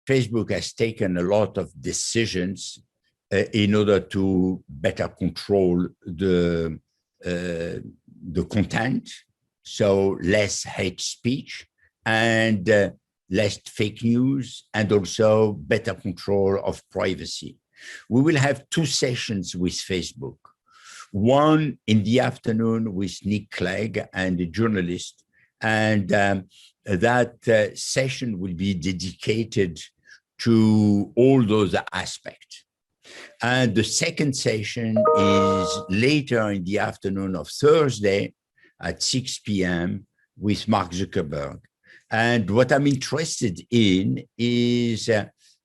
Facebook has taken a lot of decisions in order to better control the content, so less hate speech and less fake news, and also better control of privacy. We will have 2 sessions with Facebook. One in the afternoon with Nick Clegg and a journalist, and that session will be dedicated to all those aspects. And the second session is later in the afternoon of Thursday at 6 p.m. with Mark Zuckerberg. And what I'm interested in is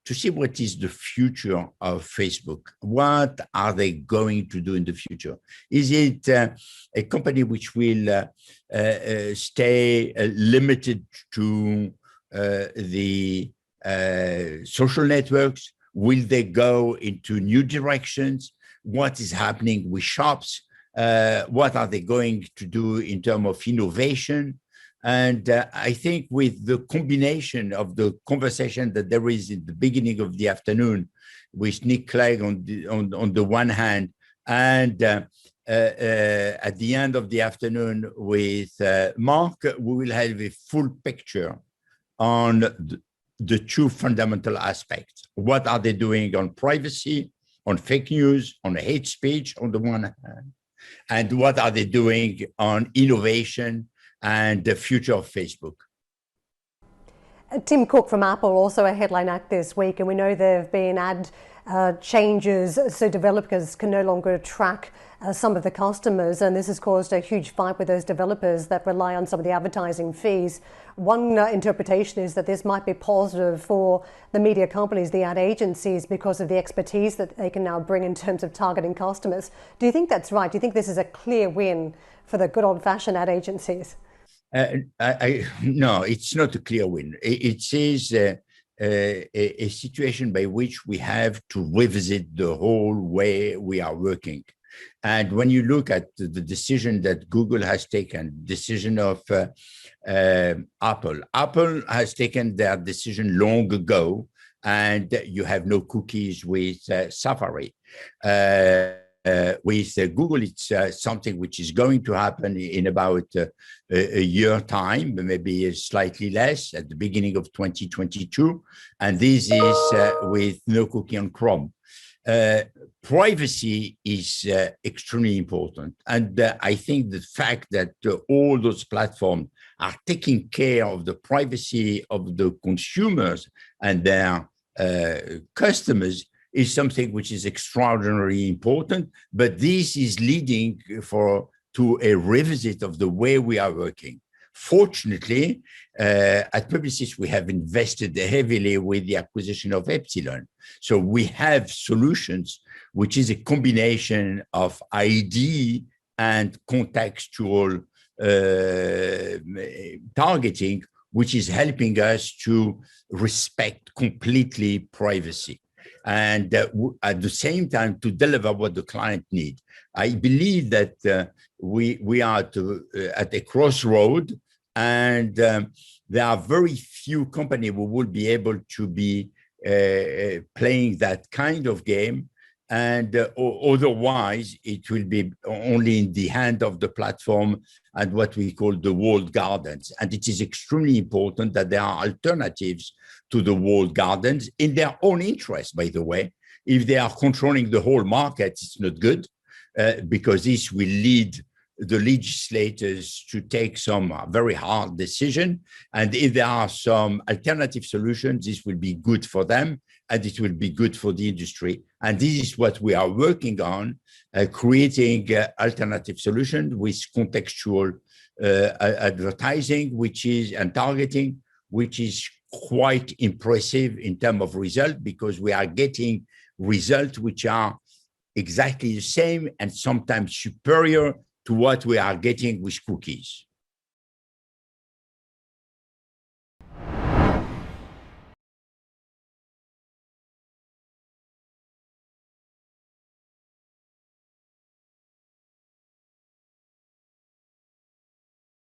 to see what is the future of Facebook. What are they going to do in the future? Is it a company which will stay limited to the social networks? Will they go into new directions? What is happening with shops? What are they going to do in terms of innovation? And I think with the combination of the conversation that there is in the beginning of the afternoon with Nick Clegg on the one hand, and at the end of the afternoon with Mark, we will have a full picture on the 2 fundamental aspects. What are they doing on privacy, on fake news, on hate speech on the one hand, and what are they doing on innovation and the future of Facebook? Tim Cook from Apple, also a headline act this week, and we know there have been ad changes so developers can no longer track some of the customers, and this has caused a huge fight with those developers that rely on some of the advertising fees. One interpretation is that this might be positive for the media companies, the ad agencies, because of the expertise that they can now bring in terms of targeting customers. Do you think that's right? Do you think this is a clear win for the good old-fashioned ad agencies? No, it's not a clear win. It is a situation by which we have to revisit the whole way we are working. And when you look at the decision that Google has taken, decision of Apple has taken their decision long ago, and you have no cookies with Safari. With Google, it's something which is going to happen in about a year time, maybe slightly less, at the beginning of 2022. And this is with no cookie on Chrome. Privacy is extremely important. And I think the fact that all those platforms are taking care of the privacy of the consumers and their customers is something which is extraordinarily important, but this is leading to a revisit of the way we are working. Fortunately, at Publicis, we have invested heavily with the acquisition of Epsilon. So we have solutions, which is a combination of ID and contextual targeting, which is helping us to respect completely privacy. And at the same time, to deliver what the client needs. I believe that we are at a crossroad, and there are very few companies who will be able to be playing that kind of game. And otherwise, it will be only in the hand of the platform and what we call the walled gardens. And it is extremely important that there are alternatives to the walled gardens in their own interest, by the way. If they are controlling the whole market, it's not good because this will lead the legislators to take some very hard decision. And if there are some alternative solutions, this will be good for them and it will be good for the industry. And this is what we are working on, creating alternative solutions with contextual advertising, and targeting, which is quite impressive in terms of result, because we are getting results which are exactly the same and sometimes superior to what we are getting with cookies.